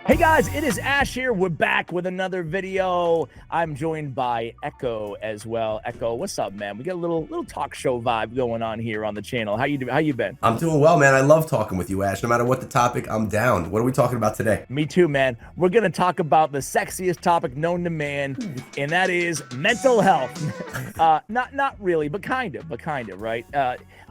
Hey guys, it is Ash here. We're back with another video. I'm joined by Echo as well. Echo, what's up, man? We got a little talk show vibe going on here on the channel. How you been? I'm doing well, man. I love talking with you, Ash. No matter what the topic, I'm down. What are we talking about today? Me too, man. We're gonna talk about the sexiest topic known to man, and that is mental health. Not really, but kind of, right?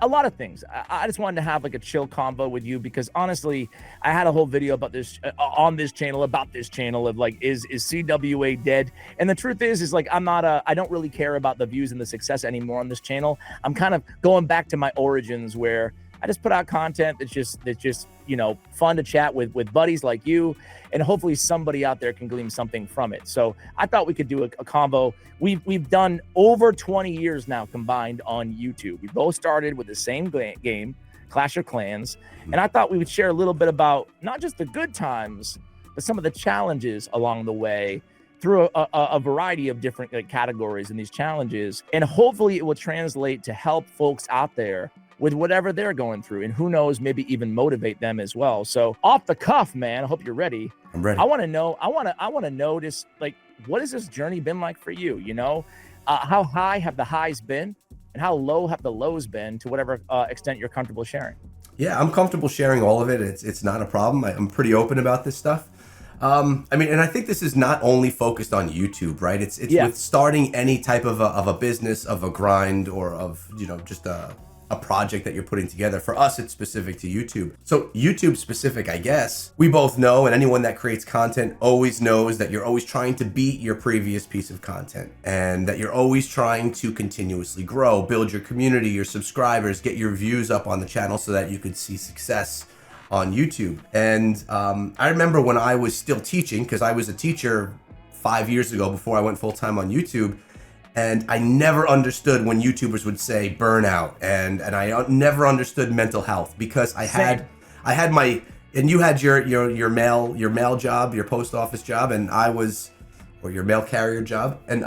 A lot of things. I just wanted to have like a chill convo with you because honestly, I had a whole video about this on this channel about this channel of like, is CWA dead? And the truth is like I don't really care about the views and the success anymore on this channel. I'm kind of going back to my origins where I just put out content that's just fun to chat with buddies like you, and hopefully somebody out there can glean something from it. So I thought we could do a combo. We've done over 20 years now combined on YouTube. We both started with the same game, Clash of Clans, and I thought we would share a little bit about not just the good times, but some of the challenges along the way through a variety of different categories in these challenges, and hopefully it will translate to help folks out there with whatever they're going through, and who knows, maybe even motivate them as well. So off the cuff, man, I hope you're ready. I'm ready. I want to know just like, what has this journey been like for you? How high have the highs been, and how low have the lows been, to whatever extent you're comfortable sharing? Yeah, I'm comfortable sharing all of it. It's not a problem. I'm pretty open about this stuff. And I think this is not only focused on YouTube, right? It's with starting any type of a business, of a grind, or of just a project that you're putting together. For us, it's specific to YouTube. So YouTube specific, I guess, we both know, and anyone that creates content always knows that you're always trying to beat your previous piece of content, and that you're always trying to continuously grow, build your community, your subscribers, get your views up on the channel so that you could see success on YouTube. And I remember when I was still teaching, because I was a teacher 5 years ago before I went full-time on YouTube, and I never understood when YouTubers would say burnout, and I never understood mental health, because I had my, and you had your mail job, your post office job, and I was, or your mail carrier job, and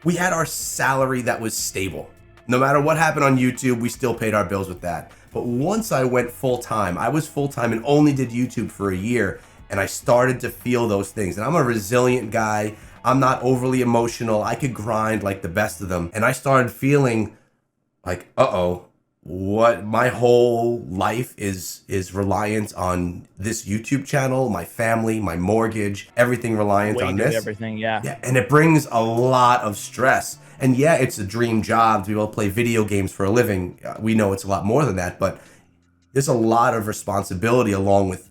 we had our salary that was stable. No matter what happened on YouTube, we still paid our bills with that. But once I went full-time, I was full-time and only did YouTube for a year, and I started to feel those things. And I'm a resilient guy. I'm not overly emotional. I could grind like the best of them. And I started feeling like, what my whole life is reliant on this YouTube channel, my family, my mortgage, everything reliant on this. Everything, yeah. Yeah, and it brings a lot of stress. And yeah, it's a dream job to be able to play video games for a living. We know it's a lot more than that, but there's a lot of responsibility along with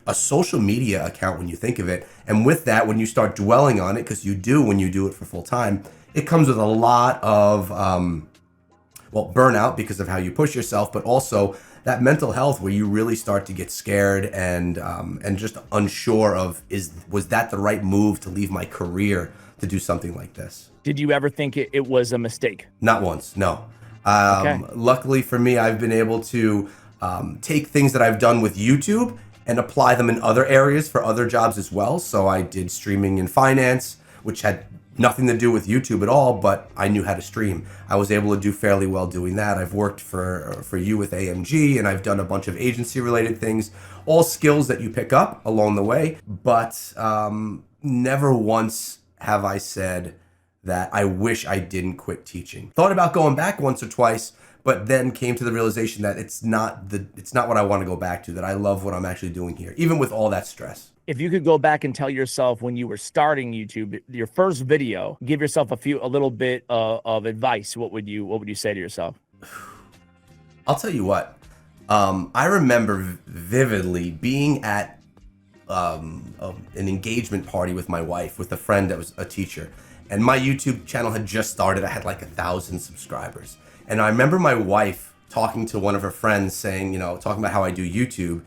a social media account when you think of it. And with that, when you start dwelling on it, because you do when you do it for full time, it comes with a lot of, burnout because of how you push yourself, but also that mental health where you really start to get scared and just unsure of, was that the right move to leave my career to do something like this? Did you ever think it was a mistake? Not once, no. Okay. Luckily for me, I've been able to take things that I've done with YouTube and apply them in other areas for other jobs as well. So I did streaming in finance, which had nothing to do with YouTube at all, but I knew how to stream. I was able to do fairly well doing that. I've worked for you with AMG, and I've done a bunch of agency related things, all skills that you pick up along the way. But never once have I said that I wish I didn't quit teaching. Thought about going back once or twice, but then came to the realization that it's not what I want to go back to, that I love what I'm actually doing here, even with all that stress. If you could go back and tell yourself when you were starting YouTube, your first video, give yourself a little bit of advice, what would you say to yourself? I'll tell you what. I remember vividly being at an engagement party with my wife, with a friend that was a teacher, and my YouTube channel had just started. I had like 1,000 subscribers. And I remember my wife talking to one of her friends saying, talking about how I do YouTube.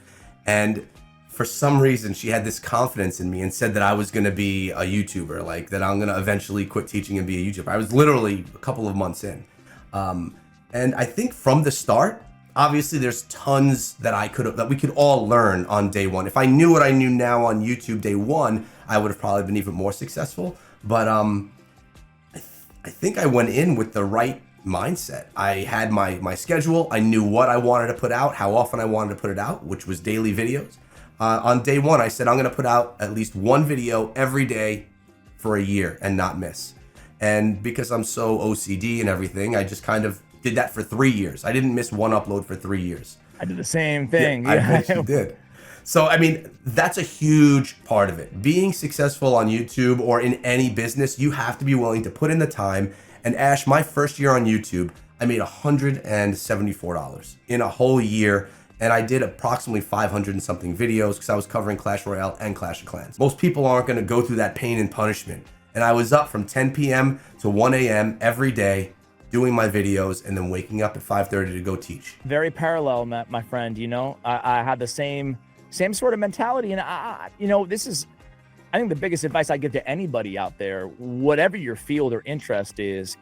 And for some reason, she had this confidence in me and said that I was going to be a YouTuber, like that I'm going to eventually quit teaching and be a YouTuber. I was literally a couple of months in. And I think from the start, obviously there's tons that we could all learn on day one. If I knew what I knew now on YouTube day one, I would have probably been even more successful. But I think I went in with the right mindset. I had my schedule. I knew what I wanted to put out, how often I wanted to put it out, which was daily videos. On day one, I said I'm going to put out at least one video every day for a year and not miss. And because I'm so OCD and everything, I just kind of did that for 3 years. I didn't miss one upload for 3 years. I did the same thing. Yeah, I bet you did. So, I mean, that's a huge part of it. Being successful on YouTube or in any business, you have to be willing to put in the time. And Ash, my first year on YouTube, I made $174 in a whole year. And I did approximately 500 and something videos because I was covering Clash Royale and Clash of Clans. Most people aren't going to go through that pain and punishment. And I was up from 10 p.m. to 1 a.m. every day doing my videos and then waking up at 5:30 to go teach. Very parallel, my friend. You know, I had the same sort of mentality. And you know, this is, I think the biggest advice I give to anybody out there, whatever your field or interest is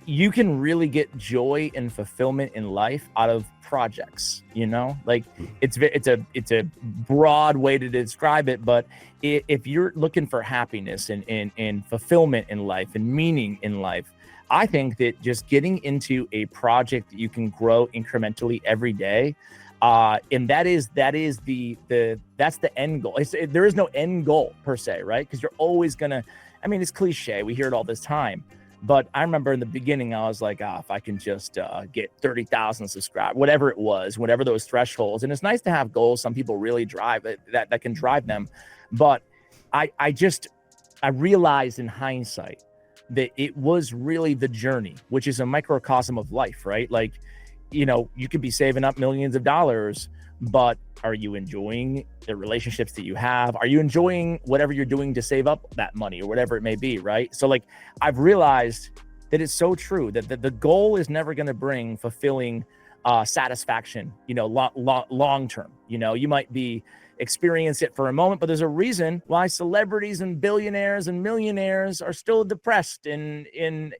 you can really get joy and fulfillment in life out of projects. You know, like it's a broad way to describe it, but if you're looking for happiness and fulfillment in life and meaning in life, I think that just getting into a project that you can grow incrementally every day, and that's the end goal. There is no end goal per se, right? Because you're always gonna, I mean, it's cliche, we hear it all this time, but I remember in the beginning I was like, if I can just get 30,000 subscribers, whatever it was, whatever those thresholds. And it's nice to have goals. Some people really drive it, that can drive them, but I realized in hindsight that it was really the journey, which is a microcosm of life, right? Like, you know, you could be saving up millions of dollars, but are you enjoying the relationships that you have? Are you enjoying whatever you're doing to save up that money or whatever it may be, right? So like, I've realized that it's so true that the goal is never going to bring fulfilling satisfaction, you know, long term. You know, you might be experience it for a moment, but there's a reason why celebrities and billionaires and millionaires are still depressed and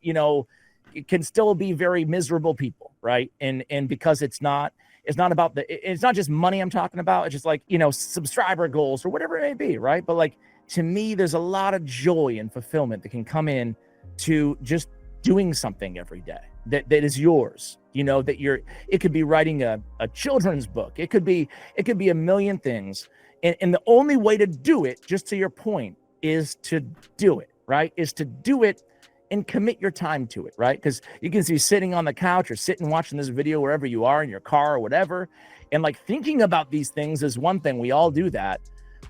you know, it can still be very miserable people, right? And because it's not about it's not just money I'm talking about. It's just like, you know, subscriber goals or whatever it may be, right? But like, to me, there's a lot of joy and fulfillment that can come in to just doing something every day that is yours. You know, that it could be writing a children's book. It could be a million things. And the only way to do it, just to your point, is to do it, right? Is to do it and commit your time to it, right? Because you can see sitting on the couch or sitting watching this video wherever you are in your car or whatever. And like, thinking about these things is one thing. We all do that.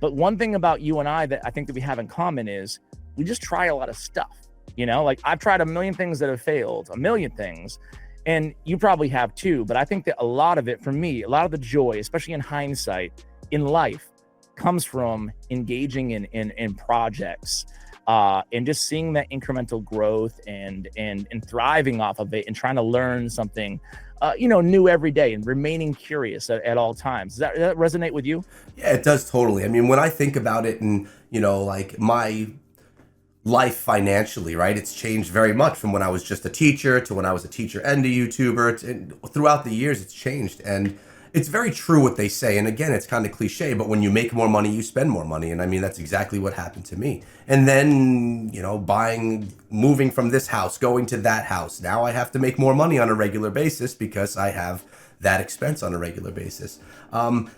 But one thing about you and I that I think that we have in common is we just try a lot of stuff. You know, like, I've tried a million things that have failed, a million things. And you probably have too, but I think that a lot of it, for me, a lot of the joy, especially in hindsight in life, comes from engaging in projects and just seeing that incremental growth and thriving off of it and trying to learn something, you know, new every day and remaining curious at all times. Does that resonate with you? Yeah, it does totally. I mean, when I think about it and, you know, like my life financially, right? It's changed very much from when I was just a teacher to when I was a teacher and a YouTuber. And throughout the years, it's changed. And it's very true what they say. And again, it's kind of cliche, but when you make more money, you spend more money. And I mean, that's exactly what happened to me. And then, you know, moving from this house, going to that house. Now I have to make more money on a regular basis because I have that expense on a regular basis.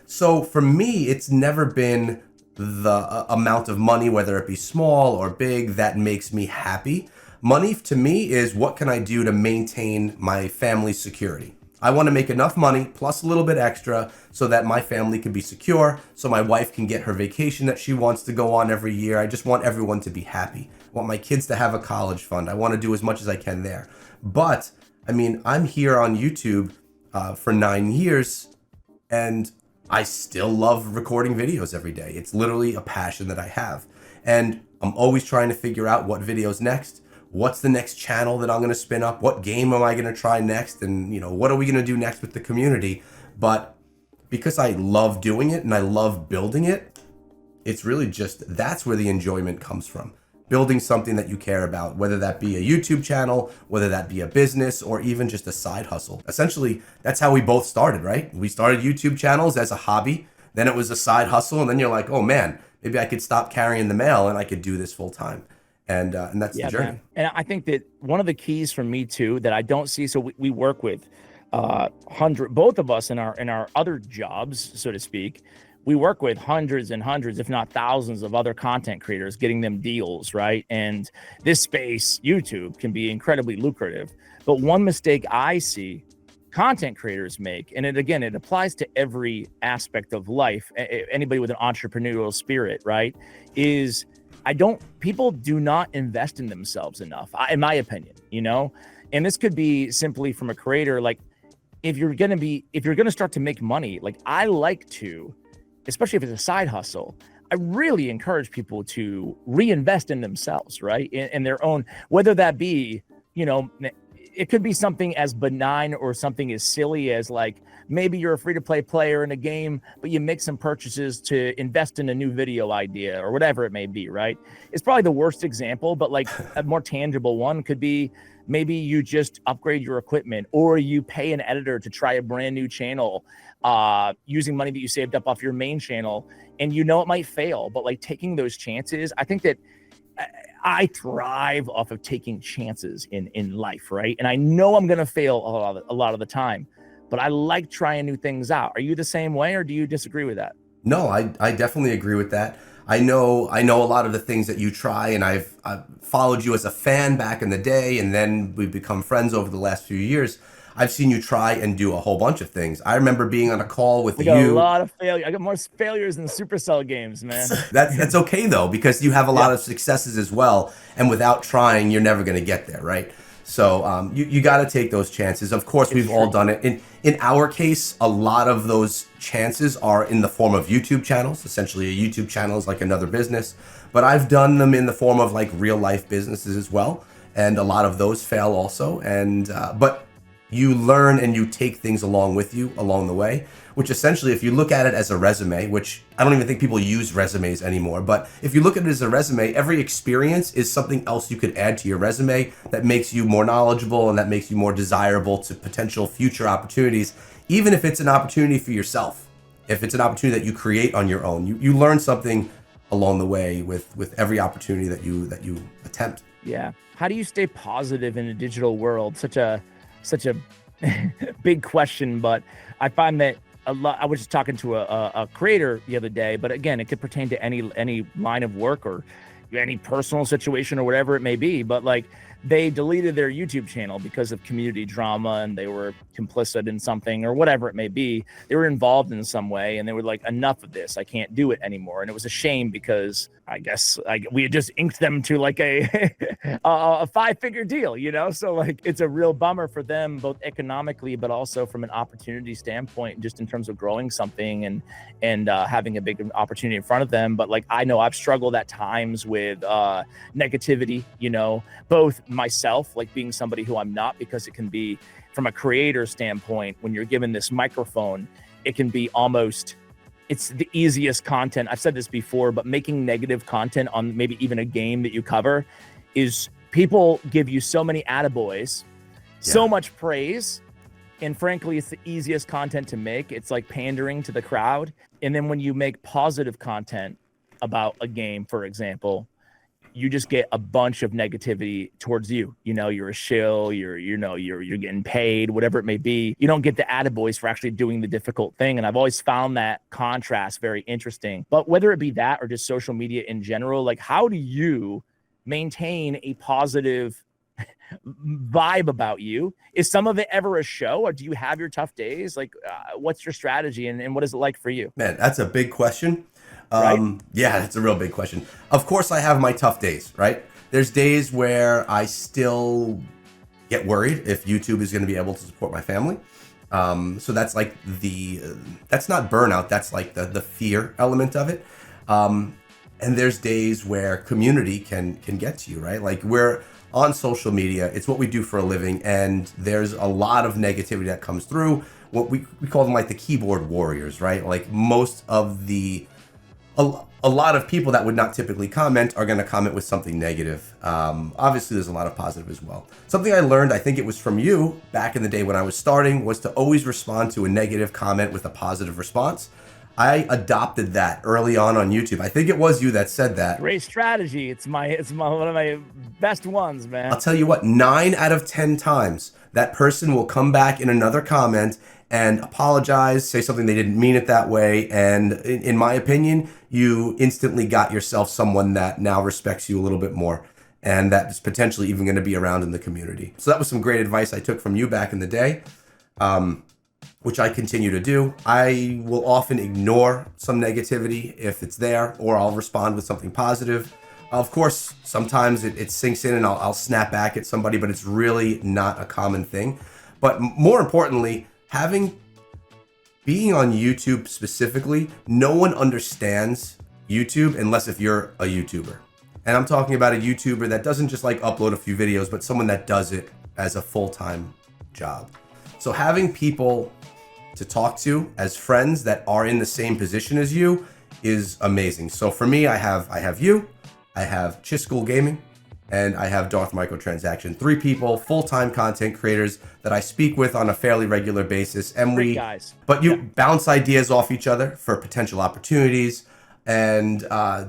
So for me, it's never been the amount of money, whether it be small or big, that makes me happy. Money to me is what can I do to maintain my family's security. I want to make enough money plus a little bit extra so that my family can be secure, so my wife can get her vacation that she wants to go on every year. I just want everyone to be happy. I want my kids to have a college fund. I want to do as much as I can there. But I mean, I'm here on YouTube for 9 years and I still love recording videos every day. It's literally a passion that I have. And I'm always trying to figure out what video's next. What's the next channel that I'm going to spin up? What game am I going to try next? And, you know, what are we going to do next with the community? But because I love doing it and I love building it, it's really just, that's where the enjoyment comes from. Building something that you care about, whether that be a YouTube channel, whether that be a business, or even just a side hustle. Essentially, that's how we both started, right? We started YouTube channels as a hobby, then it was a side hustle, and then you're like, oh man, maybe I could stop carrying the mail and I could do this full time. And that's the journey. Man. And I think that one of the keys for me too, that I don't see, so we work with both of us in our other jobs, so to speak, we work with hundreds and hundreds, if not thousands, of other content creators, getting them deals, right? And this space, YouTube, can be incredibly lucrative. But one mistake I see content creators make, and it applies to every aspect of life, anybody with an entrepreneurial spirit, right, is people do not invest in themselves enough, in my opinion, and this could be simply from a creator. Like, if you're going to start to make money, like, I like to, especially if it's a side hustle, I really encourage people to reinvest in themselves, right? In their own, whether that be, it could be something as benign or something as silly as, like, maybe you're a free-to-play player in a game, but you make some purchases to invest in a new video idea or whatever it may be, right? It's probably the worst example, but like a more tangible one could be maybe you just upgrade your equipment, or you pay an editor to try a brand new channel using money that you saved up off your main channel, and it might fail, but like taking those chances. I think that I thrive off of taking chances in life, right? And I know I'm going to fail a lot of the time, but I like trying new things out. Are you the same way, or do you disagree with that? No, I definitely agree with that. I know a lot of the things that you try, and I've followed you as a fan back in the day, and then we've become friends over the last few years. I've seen you try and do a whole bunch of things. I remember being on a call with you. I got a lot of failure. I got more failures than Supercell games, man. That's okay though, because you have a lot of successes as well, and without trying, you're never going to get there, right? So you got to take those chances. Of course, we've all done it. In our case, a lot of those chances are in the form of YouTube channels. Essentially, a YouTube channel is like another business. But I've done them in the form of like real life businesses as well, and a lot of those fail also. And but you learn and you take things along with you along the way, which essentially, if you look at it as a resume, which I don't even think people use resumes anymore, but if you look at it as a resume, every experience is something else you could add to your resume that makes you more knowledgeable and that makes you more desirable to potential future opportunities, even if it's an opportunity for yourself. If it's an opportunity that you create on your own, you learn something along the way with every opportunity that you attempt. Yeah. How do you stay positive in a digital world? Such a big question, but I find that a lot. I was just talking to a creator the other day, but again, it could pertain to any line of work or any personal situation or whatever it may be. But like, they deleted their YouTube channel because of community drama, and they were complicit in something or whatever it may be. They were involved in some way, and they were like, enough of this. I can't do it anymore. And it was a shame, because I guess we had just inked them to like a 5-figure deal, So like, it's a real bummer for them, both economically, but also from an opportunity standpoint, just in terms of growing something and having a big opportunity in front of them. But like, I know I've struggled at times with negativity, both myself, like being somebody who I'm not, because it can be, from a creator standpoint, when you're given this microphone, it can be almost, it's the easiest content. I've said this before, but making negative content on maybe even a game that you cover is, people give you so many attaboys, so much praise. And frankly, it's the easiest content to make. It's like pandering to the crowd. And then when you make positive content about a game, for example, you just get a bunch of negativity towards you. You're a shill, you're getting paid, whatever it may be. You don't get the attaboys for actually doing the difficult thing. And I've always found that contrast very interesting. But whether it be that or just social media in general, like, how do you maintain a positive vibe about you? Is some of it ever a show, or do you have your tough days? Like, what's your strategy, and what is it like for you? Man, that's a big question. Right? Yeah, it's a real big question. Of course, I have my tough days, right? There's days where I still get worried if YouTube is going to be able to support my family. So that's like that's not burnout. That's like the fear element of it. And there's days where community can get to you, right? Like, we're on social media. It's what we do for a living. And there's a lot of negativity that comes through. What we call them like the keyboard warriors, right? Like, most of a lot of people that would not typically comment are going to comment with something negative. Obviously, there's a lot of positive as well. Something I learned, I think it was from you back in the day when I was starting, was to always respond to a negative comment with a positive response. I adopted that early on YouTube. I think it was you that said that. Great strategy. It's one of my best ones, man. I'll tell you what, 9 out of 10 times that person will come back in another comment and apologize, say something they didn't mean it that way. And in my opinion, you instantly got yourself someone that now respects you a little bit more, and that is potentially even going to be around in the community. So that was some great advice I took from you back in the day, which I continue to do. I will often ignore some negativity if it's there, or I'll respond with something positive. Of course, sometimes it sinks in and I'll snap back at somebody, but it's really not a common thing. But more importantly, being on YouTube specifically, no one understands YouTube unless if you're a YouTuber. And I'm talking about a YouTuber that doesn't just like upload a few videos, but someone that does it as a full-time job. So having people to talk to as friends that are in the same position as you is amazing. So for me, I have you, I have Chiscool Gaming, and I have Darth Microtransaction. 3 people, full-time content creators that I speak with on a fairly regular basis. And you bounce ideas off each other for potential opportunities, and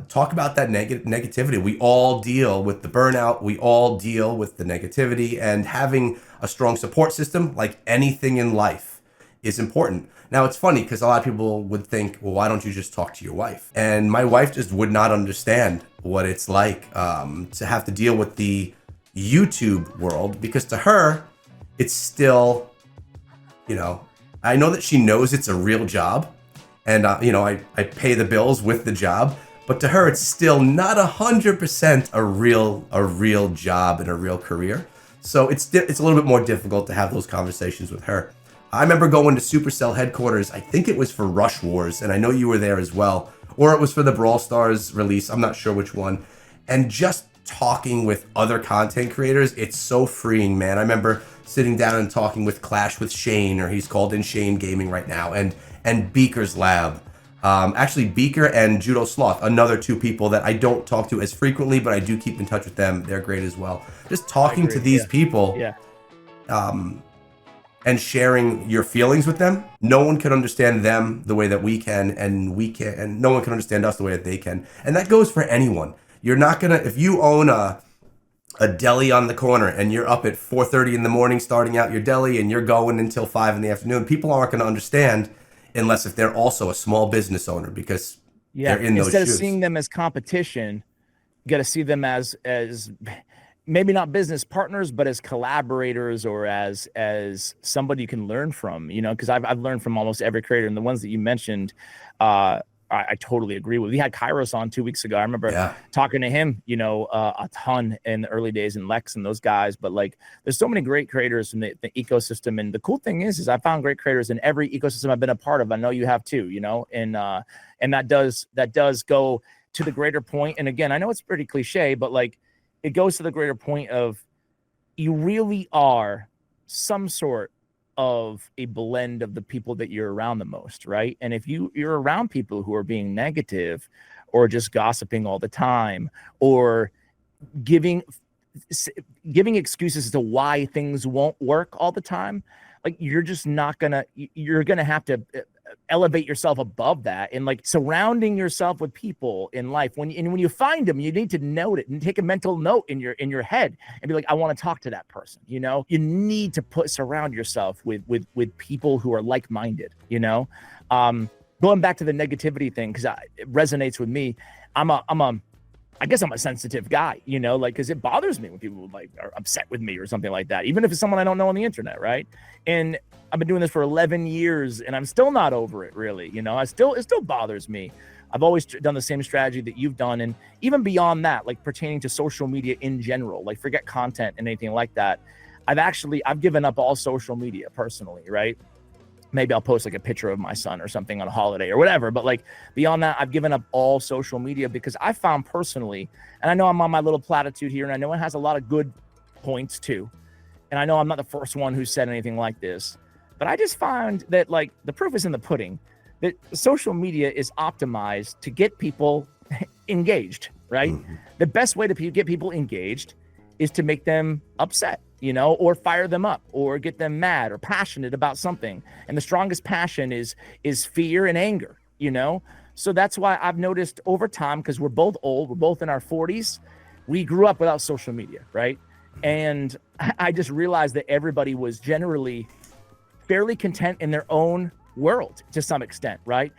talk about that negativity. We all deal with the burnout. We all deal with the negativity, and having a strong support system, like anything in life, is important. Now, it's funny because a lot of people would think, well, why don't you just talk to your wife? And my wife just would not understand what it's like to have to deal with the YouTube world, because to her, it's still, I know that she knows it's a real job, and I pay the bills with the job, but to her, it's still not 100% a real job and a real career. So it's a little bit more difficult to have those conversations with her. I remember going to Supercell headquarters. I think it was for Rush Wars, and I know you were there as well, or it was for the Brawl Stars release. I'm not sure which one. And just talking with other content creators, it's so freeing, man. I remember sitting down and talking with Clash with Shane, or he's called in Shane Gaming right now, and Beaker's Lab. Actually, Beaker and Judo Sloth, another 2 people that I don't talk to as frequently, but I do keep in touch with them. They're great as well. Just talking to these people, and sharing your feelings with them. No one can understand them the way that we can, and no one can understand us the way that they can. And that goes for anyone. You're not gonna, if you own a deli on the corner and you're up at 4:30 in the morning starting out your deli and you're going until 5 in the afternoon, people aren't gonna understand unless if they're also a small business owner, because they're in those shoes. Instead of seeing them as competition, you got to see them as maybe not business partners, but as collaborators, or as somebody you can learn from, because I've learned from almost every creator, and the ones that you mentioned, I totally agree with. We had Kairos on 2 weeks ago. I remember talking to him, a ton in the early days, and Lex and those guys. But like, there's so many great creators in the ecosystem. And the cool thing is I found great creators in every ecosystem I've been a part of. I know you have too, and that does go to the greater point. And again, I know it's pretty cliche, but like, it goes to the greater point of, you really are some sort of a blend of the people that you're around the most, right? And if you're around people who are being negative, or just gossiping all the time, or giving excuses as to why things won't work all the time, like, you're gonna have to elevate yourself above that, and like, surrounding yourself with people in life, when you find them, you need to note it and take a mental note in your head and be like, I want to talk to that person. You need to surround yourself with people who are like-minded. Going back to the negativity thing, because it resonates with me. I guess I'm a sensitive guy, because it bothers me when people like are upset with me or something like that, even if it's someone I don't know on the internet, right? And I've been doing this for 11 years, and I'm still not over it, really. It still bothers me. I've always done the same strategy that you've done, and even beyond that, like pertaining to social media in general, like forget content and anything like that. I've given up all social media personally, right? Maybe I'll post like a picture of my son or something on a holiday or whatever. But like, beyond that, I've given up all social media, because I found personally, and I know I'm on my little platitude here, and I know it has a lot of good points too. And I know I'm not the first one who said anything like this, but I just find that, like, the proof is in the pudding, that social media is optimized to get people engaged, right? Mm-hmm. The best way to get people engaged is to make them upset, or fire them up, or get them mad or passionate about something. And the strongest passion is fear and anger, So that's why I've noticed over time, because we're both old, we're both in our 40s, we grew up without social media, right? And I just realized that everybody was generally fairly content in their own world to some extent, right?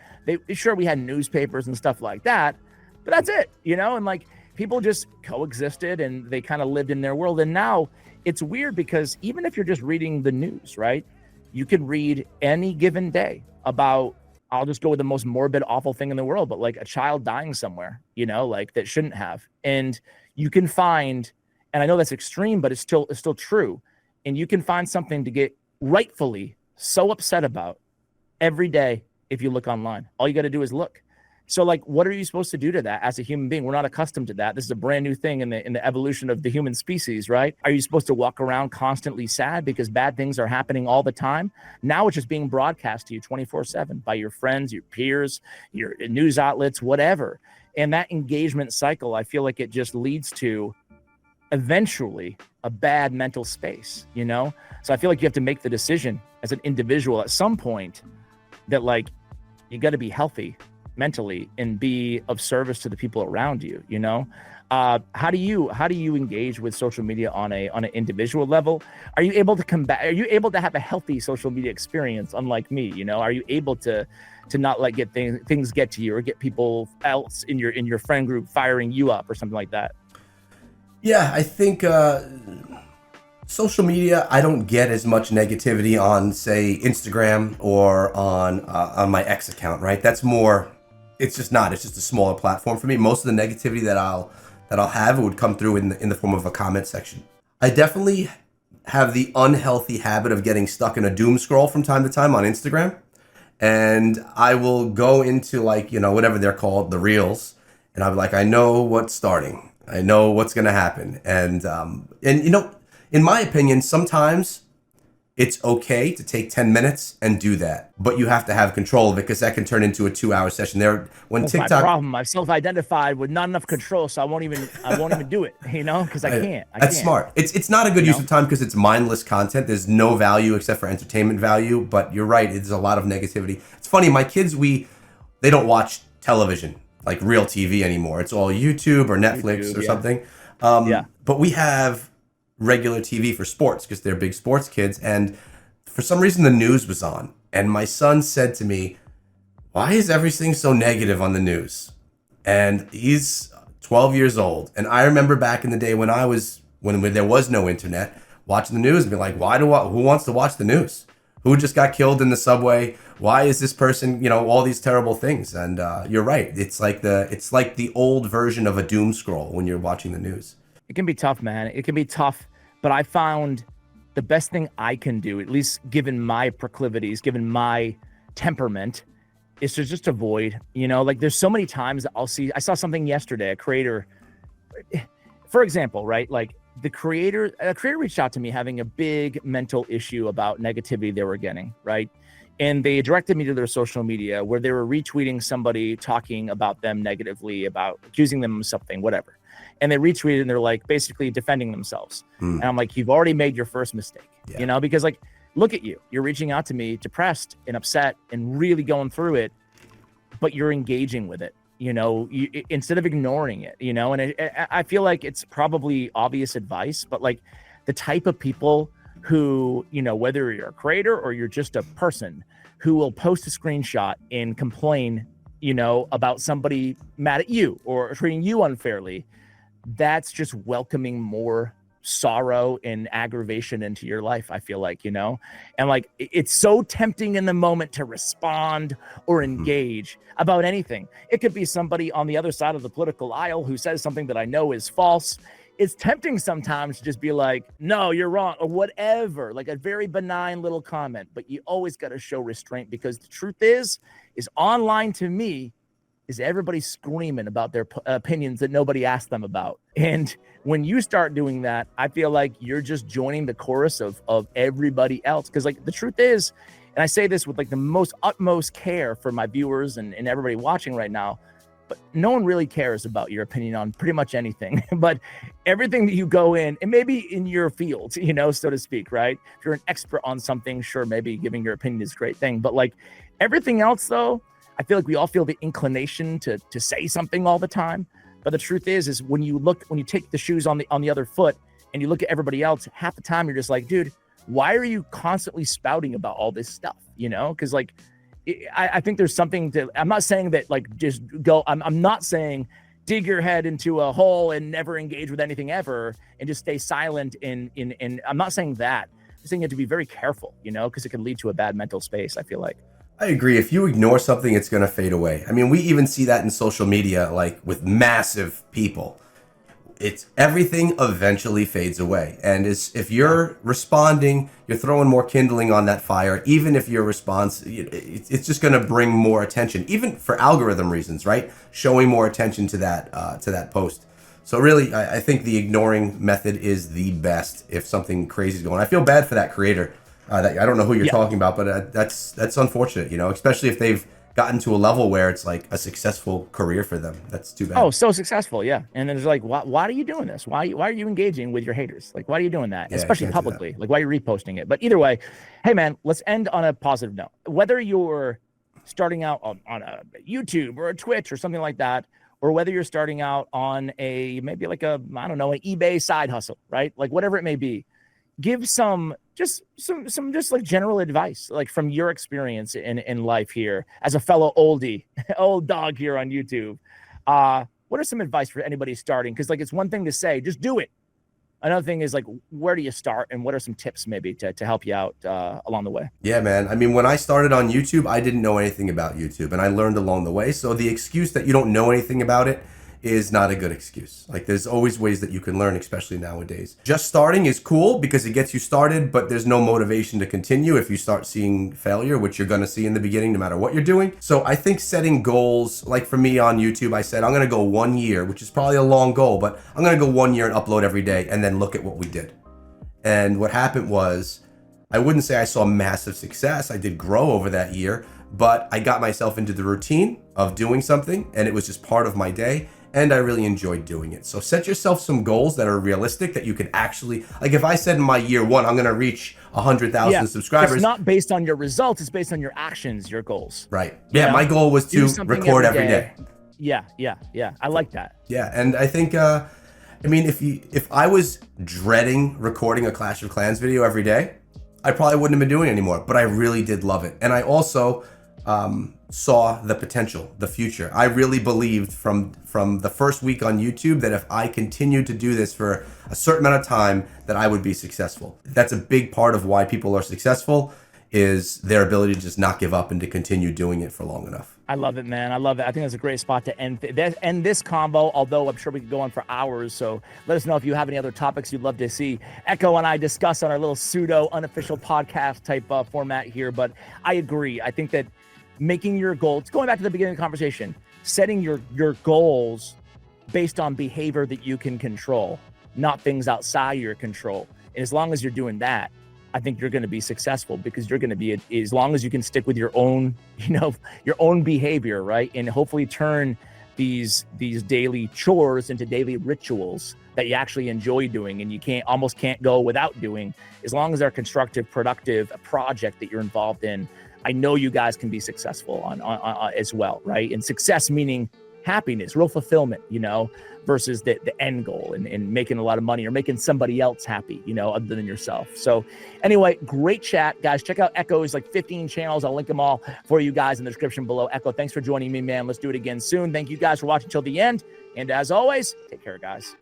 Sure, we had newspapers and stuff like that, but that's it, and like people just coexisted and they kind of lived in their world. And now it's weird because even if you're just reading the news, right, you can read any given day about, I'll just go with the most morbid, awful thing in the world, but like a child dying somewhere, like that shouldn't have. And you can find, and I know that's extreme, but it's still true. And you can find something to get rightfully so upset about every day if you look online. All you got to do is look. So like, what are you supposed to do to that as a human being? We're not accustomed to that. This is a brand new thing in the evolution of the human species, right? Are you supposed to walk around constantly sad because bad things are happening all the time? Now it's just being broadcast to you 24/7 by your friends, your peers, your news outlets, whatever. And that engagement cycle, I feel like it just leads to eventually a bad mental space, So I feel like you have to make the decision as an individual at some point that like, you got to be healthy mentally and be of service to the people around you. How do you engage with social media on an individual level? Are you able to have a healthy social media experience, unlike me? Are you able to not let things get to you or get people else in your friend group firing you up or something like that? Yeah, I think social media, I don't get as much negativity on, say, Instagram or on my X account, right? That's more, it's just a smaller platform for me. Most of the negativity that I'll have would come through in the form of a comment section. I definitely have the unhealthy habit of getting stuck in a doom scroll from time to time on Instagram. And I will go into like, whatever they're called, the reels. And I'll be like, I know what's starting. I know what's going to happen. And in my opinion, sometimes it's okay to take 10 minutes and do that, but you have to have control of it because that can turn into a 2-hour session. That's TikTok, my problem. I've self-identified with not enough control, so I won't even do it, because I can't. That's smart. It's not a good use of time because it's mindless content. There's no value except for entertainment value, but you're right. There's a lot of negativity. It's funny. My kids, they don't watch television, like real TV anymore. It's all YouTube or Netflix or something. But we have regular TV for sports because they're big sports kids. And for some reason, the news was on. And my son said to me, why is everything so negative on the news? And he's 12 years old. And I remember back in the day when there was no internet, watching the news and be like, who wants to watch the news? Who just got killed in the subway? Why is this person, all these terrible things? And you're right. It's like the old version of a doom scroll when you're watching the news. It can be tough, man. It can be tough. But I found the best thing I can do, at least given my proclivities, given my temperament, is to just avoid, like there's so many times that I saw something yesterday, a creator, for example, right? Like a creator reached out to me having a big mental issue about negativity they were getting, right? And they directed me to their social media where they were retweeting somebody talking about them negatively, about accusing them of something, whatever. And they retweeted and they're like basically defending themselves. And I'm like, you've already made your first mistake, because like, look at you. You're reaching out to me depressed and upset and really going through it, but you're engaging with it, instead of ignoring it, and I feel like it's probably obvious advice, but like the type of people who, whether you're a creator or you're just a person who will post a screenshot and complain, about somebody mad at you or treating you unfairly, that's just welcoming more sorrow and aggravation into your life, I feel like, and like it's so tempting in the moment to respond or engage about anything. It could be somebody on the other side of the political aisle who says something that I know is false. It's tempting sometimes to just be like, no, you're wrong, or whatever, like a very benign little comment, but you always got to show restraint because the truth is online to me is everybody screaming about their opinions that nobody asked them about. And when you start doing that, I feel like you're just joining the chorus of everybody else. Because like the truth is, and I say this with like the most utmost care for my viewers and everybody watching right now, but no one really cares about your opinion on pretty much anything. But everything that you go in, and maybe in your field, so to speak, right? If you're an expert on something, sure, maybe giving your opinion is a great thing. But like everything else though, I feel like we all feel the inclination to say something all the time. But the truth is when you take the shoes on the other foot and you look at everybody else, half the time you're just like, dude, why are you constantly spouting about all this stuff? You know, because like, I think there's something to, I'm not saying that like just go, I'm not saying dig your head into a hole and never engage with anything ever and just stay silent in I'm not saying that. I'm saying you have to be very careful, you know, because it can lead to a bad mental space, I feel like. I agree. If you ignore something, it's going to fade away. I mean, we even see that in social media, like with massive people. It's everything eventually fades away. And if you're responding, you're throwing more kindling on that fire. Even if your response, it's just going to bring more attention, even for algorithm reasons, right? Showing more attention to that post. So really, I think the ignoring method is the best if something crazy is going on. I feel bad for that creator. I don't know who you're talking about, but that's unfortunate, you know, especially if they've gotten to a level where it's like a successful career for them. That's too bad. Oh, so successful, yeah. And then it's like, why are you doing this? Why are you engaging with your haters? Like, why are you doing that? Yeah, especially publicly? Like, why are you reposting it? But either way, hey man, let's end on a positive note. Whether you're starting out on a YouTube or a Twitch or something like that, or whether you're starting out on maybe like an eBay side hustle, right? Like whatever it may be, give some like general advice, like from your experience in life here as a fellow old dog here on YouTube. What are some advice for anybody starting? Because like it's one thing to say, just do it. Another thing is like, where do you start, and what are some tips maybe to help you out along the way? Yeah, man. I mean, when I started on YouTube, I didn't know anything about YouTube, and I learned along the way. So the excuse that you don't know anything about it is not a good excuse. Like there's always ways that you can learn, especially nowadays. Just starting is cool because it gets you started, but there's no motivation to continue if you start seeing failure, which you're going to see in the beginning no matter what you're doing. So I think setting goals, like for me on YouTube, I said I'm going to go 1 year, which is probably a long goal, but I'm going to go 1 year and upload every day and then look at what we did. And what happened was, I wouldn't say I saw massive success. I did grow over that year, but I got myself into the routine of doing something, and it was just part of my day. And I really enjoyed doing it. So set yourself some goals that are realistic, that you can actually, like if I said in my year 1, I'm going to reach 100,000 subscribers. It's not based on your results. It's based on your actions, your goals. Right. Yeah. My goal was to record every day. Yeah. I like that. Yeah. And I think, I mean, if I was dreading recording a Clash of Clans video every day, I probably wouldn't have been doing it anymore, but I really did love it. And I also, saw the potential, the future. I really believed from the first week on YouTube that if I continued to do this for a certain amount of time, that I would be successful. That's a big part of why people are successful, is their ability to just not give up and to continue doing it for long enough. I love it, man. I love it. I think that's a great spot to end this convo, although I'm sure we could go on for hours. So let us know if you have any other topics you'd love to see Echo and I discuss on our little pseudo unofficial podcast type format here. But I agree. I think that making your goals, going back to the beginning of the conversation, setting your goals based on behavior that you can control, not things outside your control. And as long as you're doing that, I think you're going to be successful, because you're going to be, as long as you can stick with your own, your own behavior, right? And hopefully turn these daily chores into daily rituals that you actually enjoy doing and you almost can't go without doing, as long as they're constructive, productive, a project that you're involved in. I know you guys can be successful on as well, right? And success meaning happiness, real fulfillment, versus the end goal and making a lot of money or making somebody else happy, other than yourself. So anyway, great chat, guys. Check out Echo's like 15 channels. I'll link them all for you guys in the description below. Echo, thanks for joining me, man. Let's do it again soon. Thank you guys for watching till the end. And as always, take care, guys.